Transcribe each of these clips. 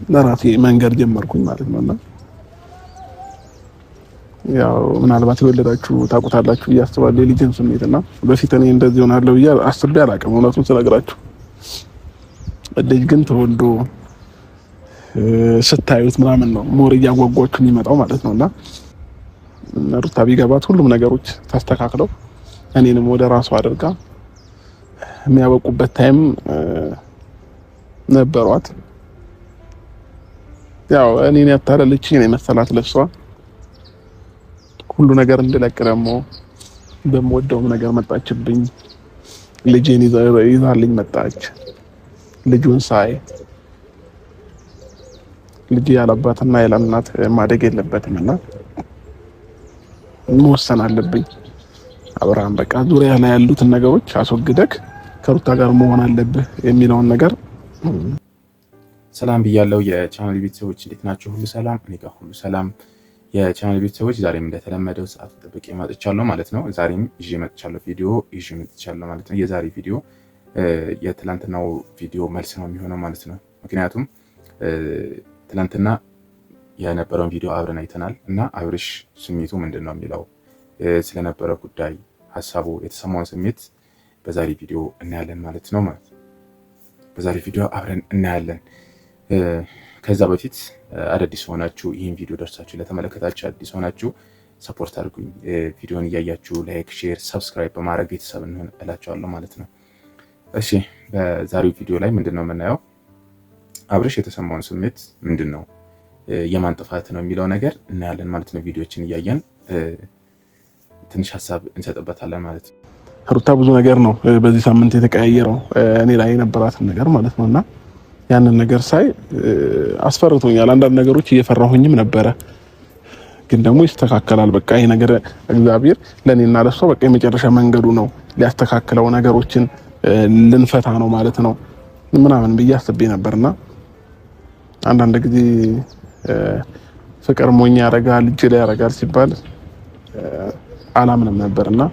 ለራሴ መንገድ ጀመርኩኝ ማለት ነውና ያው ምናልባት የወለዳችሁ ታውቁታላችሁ እያስባለሁ የልጅን ስሜትና በፊት እኔ እንደዚህ ሆናለሁ ብዬ አስቤ አላውቅም። እውነቱን ስነግራችሁ ልጅ ግን ተወልዶ ስታዩት ምናምን ነው ሞር እያጓጓችሁ የሚመጣው ማለት ነውና ሩታ ቢገባት ሁሉም ነገሮች ተስተካክለው እኔንም ወደ ራሱ አድርጋ የሚያበቁበት ታይም ነበሯት። ያው እኔን ያታለለችኝ ነው መሰላት ለሷ ሁሉ ነገር እንድለቅ ደግሞ በምወደውም ነገር መጣችብኝ። ልጄን ይዛልኝ መጣች። ልጁን ሳይ ልጅ ያለአባትና ያለእናት ማደግ የለበትምና መወሰን አለብኝ። አብርሃም በቃ ዙሪያ ላይ ያሉትን ነገሮች አስወግደክ ከሩታ ጋር መሆን አለብህ የሚለውን ነገር ሰላም ብያለሁ። የቻናል ቤተሰቦች እንዴት ናቸው? ሁሉ ሰላም? እኔ ጋር ሁሉ ሰላም። የቻናል ቤተሰቦች ዛሬም እንደተለመደው ሰዓት ጠብቄ መጥቻለሁ ማለት ነው። ዛሬም ይዤ መጥቻለሁ ማለት ነው። የዛሬ ቪዲዮ የትላንትናው ቪዲዮ መልስ ነው የሚሆነው ማለት ነው። ምክንያቱም ትላንትና የነበረውን ቪዲዮ አብረን አይተናል እና አብርሽ ስሜቱ ምንድን ነው የሚለው ስለነበረው ጉዳይ ሀሳቡ የተሰማውን ስሜት በዛሬ ቪዲዮ እናያለን ማለት ነው። በዛሬ ቪዲዮ አብረን እናያለን። ከዛ በፊት አዳዲስ ሆናችሁ ይህን ቪዲዮ ደርሳችሁ ለተመለከታችሁ አዲስ ሆናችሁ ሰፖርት አድርጉኝ። ቪዲዮን እያያችሁ ላይክ፣ ሼር፣ ሰብስክራይብ በማድረግ ቤተሰብ እንሆን እላችኋለሁ ማለት ነው። እሺ በዛሬው ቪዲዮ ላይ ምንድን ነው የምናየው? አብርሽ የተሰማውን ስሜት ምንድን ነው፣ የማን ጥፋት ነው የሚለው ነገር እናያለን ማለት ነው። ቪዲዮችን እያየን ትንሽ ሀሳብ እንሰጥበታለን ማለት ነው። ሩታ ብዙ ነገር ነው በዚህ ሳምንት የተቀያየረው እኔ ላይ የነበራትን ነገር ማለት ነውና ያንን ነገር ሳይ አስፈርቶኛል። አንዳንድ ነገሮች እየፈራሁኝም ነበረ፣ ግን ደግሞ ይስተካከላል። በቃ ይሄ ነገር እግዚአብሔር ለኔና ለሷ በቃ የመጨረሻ መንገዱ ነው፣ ሊያስተካክለው ነገሮችን ልንፈታ ነው ማለት ነው ምናምን ብዬ አስቤ ነበርና አንዳንድ ጊዜ ፍቅር ሞኝ ያረጋል እጅ ላይ ያረጋል ሲባል አላምንም ነበርና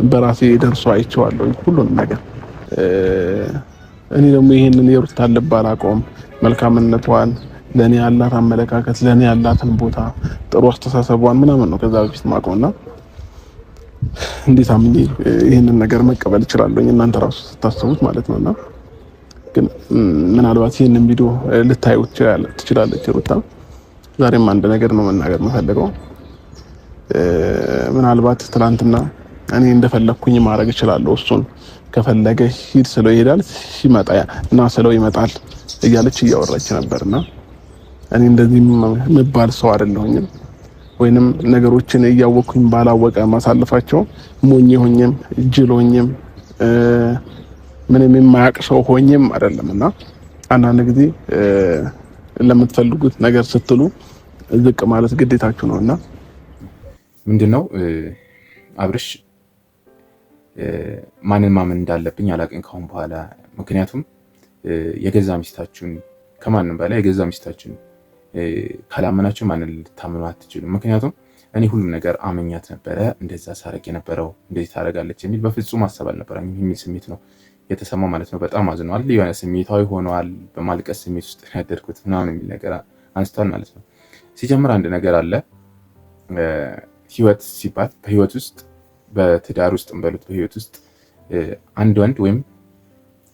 በራሴ ደርሶ አይቼዋለሁ ሁሉንም ነገር። እኔ ደግሞ ይሄንን የሩታ ልብ አላውቀውም። መልካምነቷን፣ ለኔ ያላት አመለካከት፣ ለኔ ያላትን ቦታ፣ ጥሩ አስተሳሰቧን ምናምን ነው ከዛ በፊት ማውቀውና እንዴት አምኜ ይሄንን ነገር መቀበል እችላለሁ እናንተ ራሱ ስታስቡት ማለት ነውና ግን ምናልባት ይሄንን ቪዲዮ ልታዩ ትችላለች ሩታ። ዛሬም አንድ ነገር ነው መናገር የምፈልገው። ምናልባት ትናንትና እኔ እንደፈለኩኝ ማድረግ እችላለሁ፣ እሱን ከፈለገ ሂድ ስለው ይሄዳል፣ ሲመጣ እና ስለው ይመጣል እያለች እያወራች ነበርና እኔ እንደዚህ መባል ሰው አይደለሁኝም። ወይንም ነገሮችን እያወቅኩኝ ባላወቀ ማሳለፋቸው ሞኝ ሆኜም ጅል ሆኜም ምንም የማያውቅ ሰው ሆኜም አይደለምና አንዳንድ ጊዜ ለምትፈልጉት ነገር ስትሉ ዝቅ ማለት ግዴታችሁ ነውና ምንድነው አብርሽ ማንን ማመን እንዳለብኝ አላውቅም ካሁን በኋላ። ምክንያቱም የገዛ ሚስታችሁን ከማንም በላይ የገዛ ሚስታችሁን ካላመናችሁ ማንን ልታምኑ አትችሉም። ምክንያቱም እኔ ሁሉም ነገር አመኛት ነበረ፣ እንደዛ ሳረግ የነበረው እንደዚህ ታደርጋለች የሚል በፍጹም ማሰብ አልነበረም የሚል ስሜት ነው የተሰማው ማለት ነው። በጣም አዝኗል፣ የሆነ ስሜታዊ ሆኗል፣ በማልቀስ ስሜት ውስጥ ያደርኩት ምናምን የሚል ነገር አንስቷል ማለት ነው። ሲጀምር አንድ ነገር አለ። ህይወት ሲባል በህይወት ውስጥ በትዳር ውስጥ እንበሉት በህይወት ውስጥ አንድ ወንድ ወይም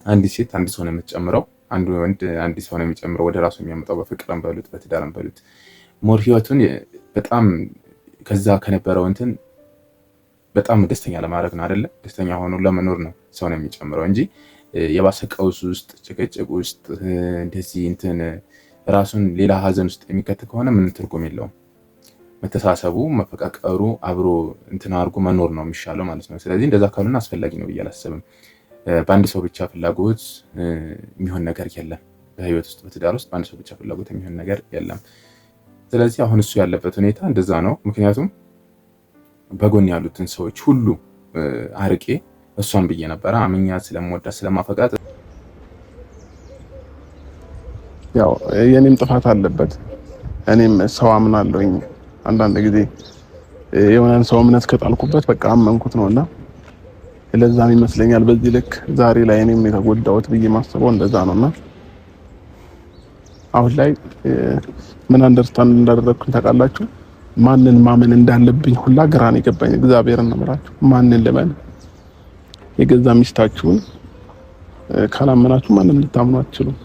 አንዲት ሴት አንድ ሰው ነው የምትጨምረው፣ አንድ ወንድ አንድ ሰው ነው የሚጨምረው ወደ ራሱ የሚያመጣው በፍቅር እንበሉት በትዳር እንበሉት ሞር ህይወቱን በጣም ከዛ ከነበረው እንትን በጣም ደስተኛ ለማድረግ ነው አይደለ? ደስተኛ ሆኖ ለመኖር ነው ሰው ነው የሚጨምረው እንጂ የባሰ ቀውስ ውስጥ ጭቅጭቅ ውስጥ እንደዚህ እንትን ራሱን ሌላ ሀዘን ውስጥ የሚከት ከሆነ ምን ትርጉም የለውም። መተሳሰቡ፣ መፈቃቀሩ፣ አብሮ እንትን አድርጎ መኖር ነው የሚሻለው ማለት ነው። ስለዚህ እንደዛ ካልሆነ አስፈላጊ ነው ብዬ አላስብም። በአንድ ሰው ብቻ ፍላጎት የሚሆን ነገር የለም። በህይወት ውስጥ በትዳር ውስጥ በአንድ ሰው ብቻ ፍላጎት የሚሆን ነገር የለም። ስለዚህ አሁን እሱ ያለበት ሁኔታ እንደዛ ነው። ምክንያቱም በጎን ያሉትን ሰዎች ሁሉ አርቄ እሷን ብዬ ነበረ አምኛት ስለምወዳት ስለማፈቃት። ያው የኔም ጥፋት አለበት። እኔም ሰው አምናለሁኝ። አንዳንድ ጊዜ የሆነን ሰው እምነት ከጣልኩበት በቃ አመንኩት ነውና ለዛም ይመስለኛል በዚህ ልክ ዛሬ ላይ እኔም የተጎዳሁት ብዬ ማስበው እንደዛ ነውና አሁን ላይ ምን አንደርስታንድ እንዳደረግኩኝ ታውቃላችሁ? ማንን ማመን እንዳለብኝ ሁላ ግራ ነው የገባኝ። እግዚአብሔርን ነው የምላችሁ። ማንን ልመን? የገዛ ሚስታችሁን ካላመናችሁ ማንም ልታምኑ አትችሉም።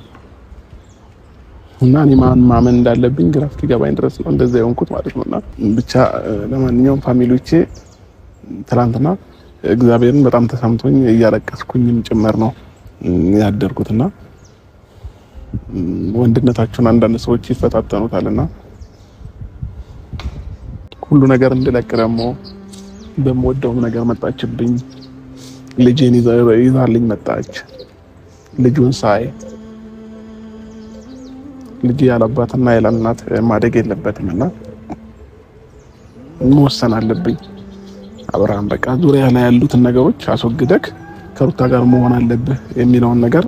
እና እኔ ማመን እንዳለብኝ ግራ እስኪገባኝ ድረስ ነው እንደዛ የሆንኩት ማለት ነውና ብቻ ለማንኛውም ፋሚሊዎቼ ትናንትና እግዚአብሔርን በጣም ተሰምቶኝ እያለቀስኩኝም ጭምር ነው ያደርኩትና ወንድነታችሁን አንዳንድ ሰዎች ይፈታተኑታልና ሁሉ ነገር እንድለቅ ደግሞ በምወደውም ነገር መጣችብኝ። ልጄን ይዛልኝ መጣች። ልጁን ሳይ ልጅ ያለአባትና ያለእናት ማደግ የለበትምና መወሰን አለብኝ። አብርሃም በቃ ዙሪያ ላይ ያሉትን ነገሮች አስወግደክ ከሩታ ጋር መሆን አለብህ የሚለውን ነገር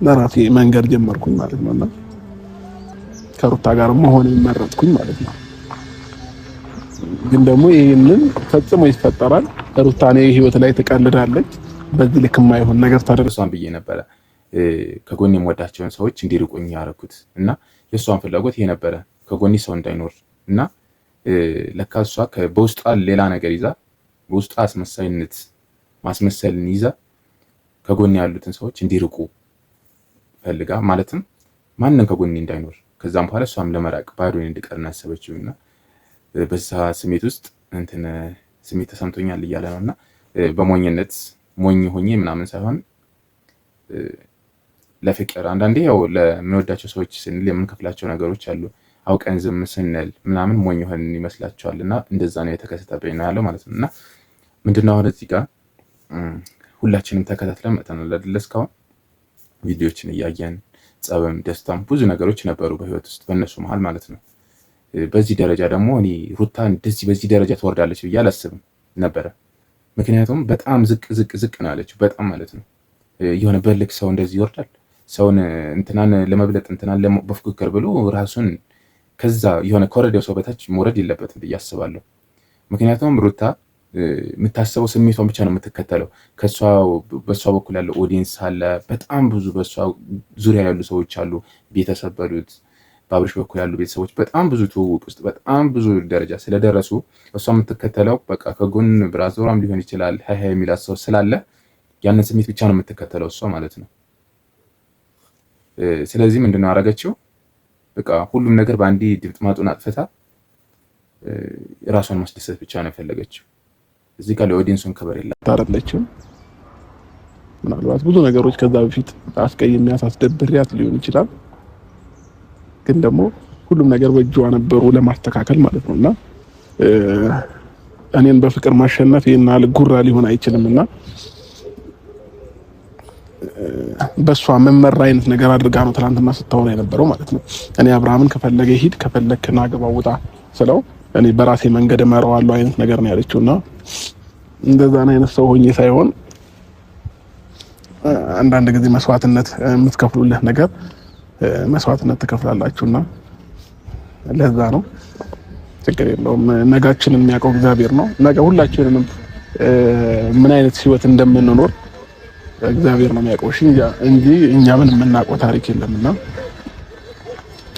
ለራሴ መንገድ ጀመርኩኝ ማለት ነውና ከሩታ ጋር መሆን መረጥኩኝ ማለት ነው። ግን ደግሞ ይሄንን ፈጽሞ ይፈጠራል። ሩታ ነው ህይወት ላይ ትቀልዳለች። በዚህ ልክ የማይሆን ነገር ታደርሷን ብዬ ነበረ ከጎኔ የምወዳቸውን ሰዎች እንዲርቁኝ ያደረኩት እና የእሷን ፍላጎት ይሄ ነበረ፣ ከጎኔ ሰው እንዳይኖር እና ለካ እሷ በውስጧ ሌላ ነገር ይዛ በውስጧ ማስመሰልን ይዛ ከጎኔ ያሉትን ሰዎች እንዲርቁ ፈልጋ ማለትም ማንም ከጎኔ እንዳይኖር ከዛም በኋላ እሷም ለመራቅ ባዶን እንድቀርና ያሰበችውና በዛ ስሜት ውስጥ ስሜት ተሰምቶኛል እያለ ነውና በሞኝነት ሞኝ ሆኜ ምናምን ሳይሆን ለፍቅር አንዳንዴ ያው ለምንወዳቸው ሰዎች ስንል የምንከፍላቸው ነገሮች አሉ። አውቀን ዝም ስንል ምናምን ሞኝ ሆነን ይመስላቸዋልና እንደዛ ነው የተከሰተብኝ ነው ያለው ማለት ነውና ምንድነው አሁን እዚህ ጋር ሁላችንም ተከታትለን መተናል አይደል? እስካሁን ቪዲዮዎችን እያየን ጸብም ደስታም ብዙ ነገሮች ነበሩ በህይወት ውስጥ በእነሱ መሀል ማለት ነው። በዚህ ደረጃ ደግሞ እኔ ሩታ እንደዚህ በዚህ ደረጃ ትወርዳለች ብዬ አላስብም ነበረ። ምክንያቱም በጣም ዝቅ ነው ያለችው፣ በጣም ማለት ነው። የሆነ በልክ ሰው እንደዚህ ይወርዳል? ሰውን እንትናን ለመብለጥ እንትናን በፉክክር ብሎ ራሱን ከዛ የሆነ ከወረደው ሰው በታች መውረድ የለበትም ብዬ አስባለሁ። ምክንያቱም ሩታ የምታስበው ስሜቷን ብቻ ነው የምትከተለው። በእሷ በኩል ያለው ኦዲየንስ አለ፣ በጣም ብዙ በእሷ ዙሪያ ያሉ ሰዎች አሉ፣ ቤተሰብ በሉት በአብርሽ በኩል ያሉ ቤተሰቦች በጣም ብዙ ትውውቅ ውስጥ በጣም ብዙ ደረጃ ስለደረሱ እሷ የምትከተለው በቃ ከጎን ብራዞራም ሊሆን ይችላል ሀይ የሚላት ሰው ስላለ ያንን ስሜት ብቻ ነው የምትከተለው እሷ ማለት ነው። ስለዚህ ምንድነው ያደረገችው? በቃ ሁሉም ነገር በአንዴ ድምጥማጡን አጥፍታ ራሷን ማስደሰት ብቻ ነው የፈለገችው። እዚህ ጋር ለኦዲየንሱን ክብር የላት አይደለችም። ምናልባት ብዙ ነገሮች ከዛ በፊት አስቀይሜያት አስደብሬያት ሊሆን ይችላል። ግን ደግሞ ሁሉም ነገር በእጇ ነበሩ ለማስተካከል ማለት ነውና እኔን በፍቅር ማሸነፍ ይሄን ጉራ ሊሆን አይችልምና በሷ መመራ አይነት ነገር አድርጋ ነው ትናንትና ስታወራ የነበረው ማለት ነው። እኔ አብርሃምን ከፈለገ ሂድ ከፈለክ ና ግባ ውጣ ስለው እኔ በራሴ መንገድ እመራዋለሁ አይነት ነገር ነው ያለችውና እንደዛን አይነት ሰው ሆኜ ሳይሆን አንዳንድ ጊዜ መስዋዕትነት የምትከፍሉለት ነገር መስዋዕትነት ትከፍላላችሁና ለዛ ነው። ችግር የለውም። ነጋችንን የሚያውቀው እግዚአብሔር ነው። ነገ ሁላችንንም ምን አይነት ህይወት እንደምንኖር እግዚአብሔር ነው የሚያውቀው እንጂ እኛ ምን የምናውቀው ታሪክ የለምና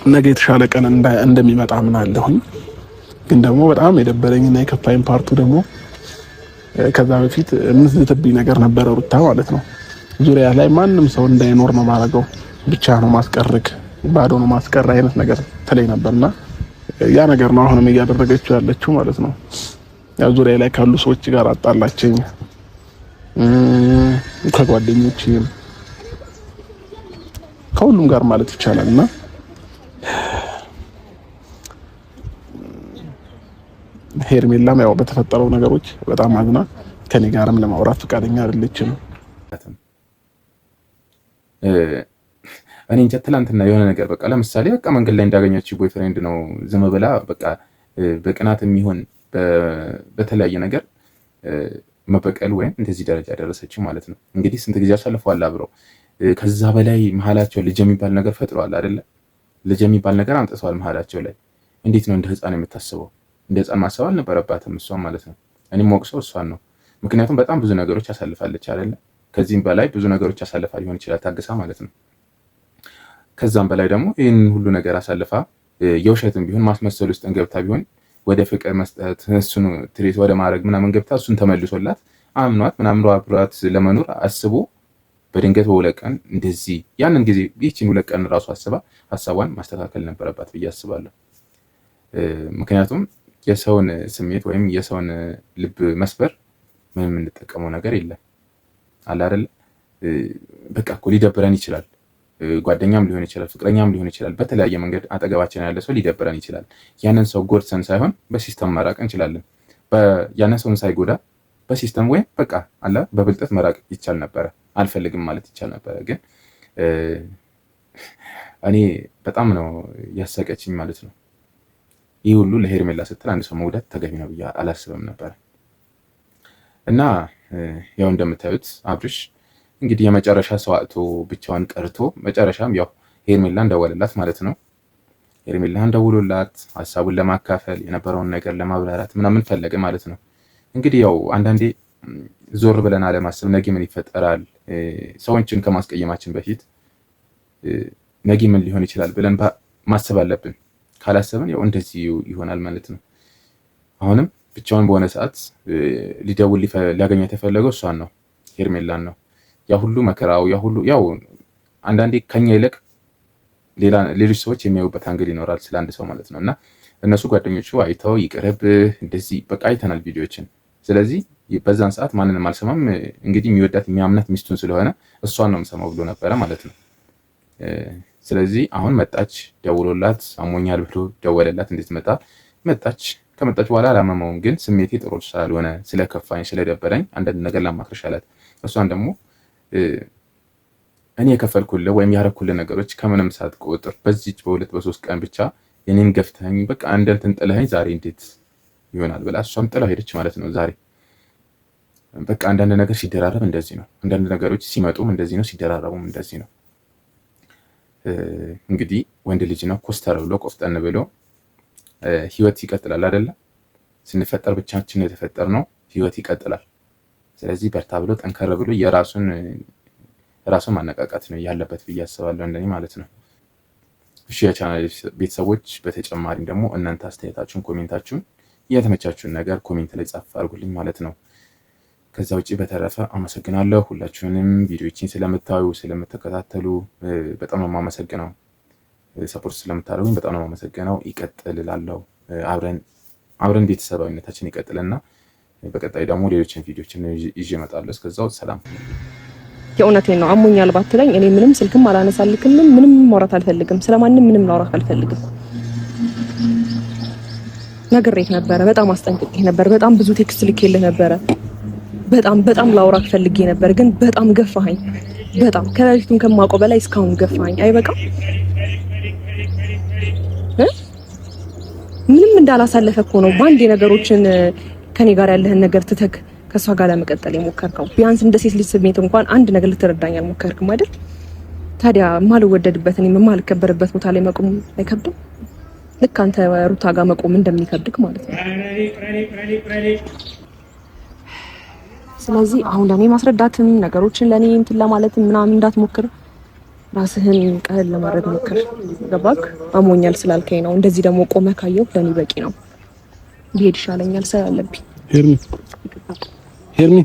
ነገ የተሻለ ቀን እንደሚመጣ ምን አለሁኝ። ግን ደግሞ በጣም የደበረኝና የከፋኝ ፓርቱ ደግሞ ከዛ በፊት የምትዝትብኝ ነገር ነበረ ሩታ ማለት ነው። ዙሪያ ላይ ማንም ሰው እንዳይኖር ነው ማድረገው፣ ብቻ ነው ማስቀርክ፣ ባዶ ነው ማስቀር አይነት ነገር ተለይ ነበርና ያ ነገር ነው አሁንም እያደረገችው ያለችው ማለት ነው። ያ ዙሪያ ላይ ካሉ ሰዎች ጋር አጣላችኝ፣ ከጓደኞቼም ከሁሉም ጋር ማለት ይቻላልና ሄርሜላም ያው በተፈጠረው ነገሮች በጣም አዝና ከኔ ጋርም ለማውራት ፈቃደኛ አይደለችም። እኔ እንጃ ትላንትና የሆነ ነገር በቃ ለምሳሌ በቃ መንገድ ላይ እንዳገኘችው ቦይፍሬንድ ነው ዝም ብላ በቃ በቅናት የሚሆን በተለያየ ነገር መበቀል ወይም እንደዚህ ደረጃ ደረሰችው ማለት ነው። እንግዲህ ስንት ጊዜ አሳልፈዋል አብረው። ከዛ በላይ መሀላቸው ልጅ የሚባል ነገር ፈጥረዋል አይደለ? ልጅ የሚባል ነገር አምጥተዋል መሀላቸው ላይ። እንዴት ነው እንደ ህፃን የምታስበው? እንደ ህፃን ማሰብ አልነበረባትም እሷን ማለት ነው። እኔም ወቅሰው እሷን ነው። ምክንያቱም በጣም ብዙ ነገሮች አሳልፋለች አይደለ? ከዚህም በላይ ብዙ ነገሮች አሳልፋ ሊሆን ይችላል ታግሳ ማለት ነው። ከዛም በላይ ደግሞ ይህን ሁሉ ነገር አሳልፋ የውሸትም ቢሆን ማስመሰል ውስጥ ገብታ ቢሆን ወደ ፍቅር መስጠት እሱን ትሪት ወደ ማድረግ ምናምን ገብታ እሱን ተመልሶላት አምኗት ምናምን አብሯት ለመኖር አስቦ በድንገት በሁለት ቀን እንደዚህ ያንን ጊዜ ይህችን ሁለት ቀን ራሱ አስባ ሀሳቧን ማስተካከል ነበረባት ብዬ አስባለሁ። ምክንያቱም የሰውን ስሜት ወይም የሰውን ልብ መስበር ምንም የምንጠቀመው ነገር የለም አለ አይደል? በቃ እኮ ሊደብረን ይችላል። ጓደኛም ሊሆን ይችላል፣ ፍቅረኛም ሊሆን ይችላል። በተለያየ መንገድ አጠገባችን ያለ ሰው ሊደብረን ይችላል። ያንን ሰው ጎድተን ሳይሆን በሲስተም መራቅ እንችላለን። ያንን ሰውን ሳይጎዳ በሲስተም ወይም በቃ አለ በብልጠት መራቅ ይቻል ነበረ። አልፈልግም ማለት ይቻል ነበረ። ግን እኔ በጣም ነው ያሰቀችኝ ማለት ነው። ይህ ሁሉ ለሄርሜላ ስትል አንድ ሰው መውደድ ተገቢ ነው ብዬ አላስብም ነበረ። እና ያው እንደምታዩት አብርሽ እንግዲህ የመጨረሻ ሰው አጥቶ ብቻዋን ቀርቶ መጨረሻም ያው ሄርሜላን ደወለላት ማለት ነው። ሄርሜላን ደውሎላት ሀሳቡን ለማካፈል የነበረውን ነገር ለማብራራት ምናምን ፈለገ ማለት ነው። እንግዲህ ያው አንዳንዴ ዞር ብለን አለማሰብ ነገ ምን ይፈጠራል፣ ሰዎችን ከማስቀየማችን በፊት ነገ ምን ሊሆን ይችላል ብለን ማሰብ አለብን። ካላሰብን ያው እንደዚህ ይሆናል ማለት ነው። አሁንም ብቻውን በሆነ ሰዓት ሊደውል ሊያገኛት የፈለገው እሷን ነው፣ ሄርሜላን ነው። ያ ሁሉ መከራው ያ ሁሉ ያው አንዳንዴ ከኛ ይልቅ ሌሎች ሰዎች የሚያዩበት አንግል ይኖራል ስለ አንድ ሰው ማለት ነው። እና እነሱ ጓደኞቹ አይተው ይቅርብ እንደዚህ በቃ አይተናል ቪዲዮዎችን። ስለዚህ በዛን ሰዓት ማንንም አልሰማም። እንግዲህ የሚወዳት የሚያምናት ሚስቱን ስለሆነ እሷን ነው የምሰማው ብሎ ነበረ ማለት ነው። ስለዚህ አሁን መጣች፣ ደውሎላት አሞኛል ብሎ ደወለላት። እንዴት መጣች። ከመጣች በኋላ አላመመውም፣ ግን ስሜቴ ጥሩ ስላልሆነ ስለከፋኝ ስለደበረኝ አንዳንድ ነገር ላማክርሽ አላት። እሷን ደግሞ እኔ የከፈልኩልህ ወይም ያረኩልህ ነገሮች ከምንም ሳትቆጥር በዚች በሁለት በሶስት ቀን ብቻ የኔን ገፍተኸኝ በቃ እንደንትን ጥለኸኝ ዛሬ እንዴት ይሆናል ብላ እሷም ጥላ ሄደች ማለት ነው። ዛሬ በቃ አንዳንድ ነገር ሲደራረብ እንደዚህ ነው። አንዳንድ ነገሮች ሲመጡም እንደዚህ ነው፣ ሲደራረቡም እንደዚህ ነው። እንግዲህ ወንድ ልጅ ነው፣ ኮስተር ብሎ ቆፍጠን ብሎ ህይወት ይቀጥላል አይደለ? ስንፈጠር ብቻችን የተፈጠር ነው፣ ህይወት ይቀጥላል። ስለዚህ በርታ ብሎ ጠንከር ብሎ ራሱን ማነቃቃት ነው ያለበት ብዬ አስባለሁ፣ እንደኔ ማለት ነው። እሺ የቻናል ቤተሰቦች፣ በተጨማሪም ደግሞ እናንተ አስተያየታችሁን፣ ኮሜንታችሁን የተመቻችሁን ነገር ኮሜንት ላይ ጻፍ አድርጉልኝ ማለት ነው። ከዛ ውጪ በተረፈ አመሰግናለሁ ሁላችሁንም ቪዲዮዎችን ስለምታዩ ስለምትከታተሉ በጣም ነው የማመሰግነው። ሰፖርት ስለምታደርጉኝ በጣም ነው የማመሰግነው። ይቀጥል እላለሁ። አብረን ቤተሰባዊነታችን ይቀጥልና በቀጣይ ደግሞ ሌሎችን ቪዲዮዎችን ይዤ እመጣለሁ። እስከዛው ሰላም። የእውነቴን ነው። አሞኛል ባትለኝ እኔ ምንም ስልክም አላነሳልክም፣ ምንም ማውራት አልፈልግም፣ ስለማንም ምንም ማውራት አልፈልግም። ነግሬህ ነበረ፣ በጣም አስጠንቅቄህ ነበር፣ በጣም ብዙ ቴክስት ልኬልህ ነበረ። በጣም ላውራት ፈልጌ ነበር፣ ግን በጣም ገፋኸኝ። በጣም ከበፊቱም ከማውቀው በላይ እስካሁን ገፋኸኝ። አይበቃም? ምንም እንዳላሳለፈ እኮ ነው ባንድ የነገሮችን ከኔ ጋር ያለህን ነገር ትተክ ከሷ ጋር ለመቀጠል የሞከርከው። ቢያንስ እንደ ሴት ልጅ ስሜት እንኳን አንድ ነገር ልትረዳኝ አልሞከርክም አይደል? ታዲያ ማልወደድበት እኔ የማልከበርበት ቦታ ላይ መቆም አይከብድም? ልክ አንተ ሩታ ጋር መቆም እንደሚከብድክ ማለት ነው። ስለዚህ አሁን ለኔ ማስረዳትም ነገሮችን ለኔ እንትን ለማለትም ምናምን እንዳትሞክር፣ ራስህን ቀለል ለማድረግ ሞክር። ገባክ? አሞኛል ስላልከኝ ነው። እንደዚህ ደግሞ ቆመ ካየው ለኔ በቂ ነው። ብሄድ ይሻለኛል። ስራ አለብኝ። ሄርሚ